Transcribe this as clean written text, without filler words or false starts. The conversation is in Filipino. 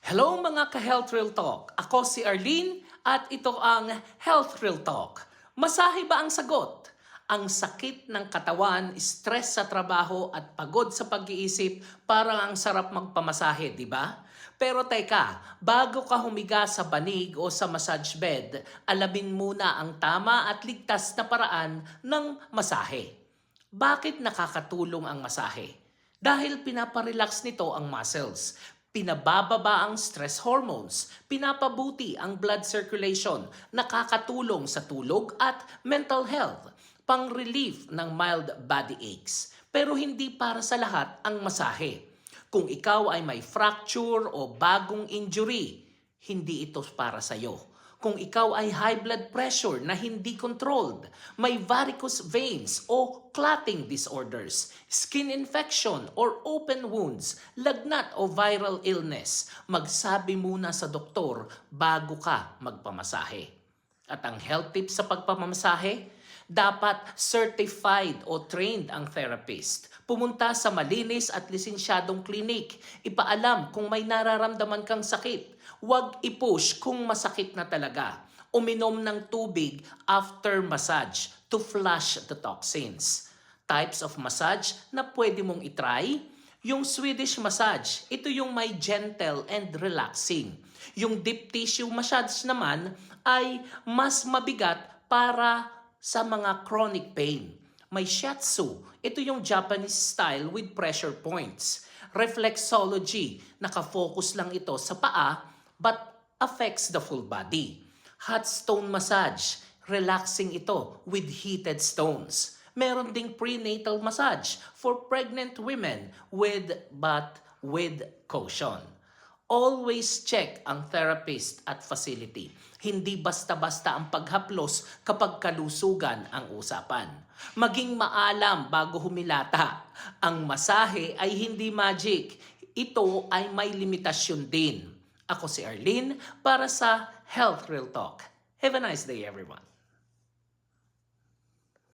Hello mga ka-Health Real Talk. Ako si Arlene at ito ang Health Real Talk. Masahe ba ang sagot? Ang sakit ng katawan, stress sa trabaho at pagod sa pag-iisip, parang ang sarap magpamasahe, di ba? Pero teka, bago ka humiga sa banig o sa massage bed, alamin muna ang tama at ligtas na paraan ng masahe. Bakit nakakatulong ang masahe? Dahil pinaparelax nito ang muscles, pinabababa ang stress hormones, pinapabuti ang blood circulation, nakakatulong sa tulog at mental health, pang-relief ng mild body aches. Pero hindi para sa lahat ang masahe. Kung ikaw ay may fracture o bagong injury, hindi ito para sa iyo. Kung ikaw ay high blood pressure na hindi controlled, may varicose veins o clotting disorders, skin infection or open wounds, lagnat o viral illness, magsabi muna sa doktor bago ka magpamasahe. At ang health tips sa pagpamamasahe, dapat certified o trained ang therapist. Pumunta sa malinis at lisensyadong klinik. Ipaalam kung may nararamdaman kang sakit. Huwag i-push kung masakit na talaga. Uminom ng tubig after massage to flush the toxins. Types of massage na pwede mong itry. Yung Swedish massage, ito yung may gentle and relaxing. Yung deep tissue massage naman ay mas mabigat para sa mga chronic pain. May shiatsu, ito yung Japanese style with pressure points. Reflexology, nakafocus lang ito sa paa but affects the full body. Hot stone massage, relaxing ito with heated stones. Meron ding prenatal massage for pregnant women with caution. Always check ang therapist at facility. Hindi basta-basta ang paghaplos kapag kalusugan ang usapan. Maging maalam bago humilata. Ang masahe ay hindi magic. Ito ay may limitasyon din. Ako si Arlene para sa Health Real Talk. Have a nice day everyone.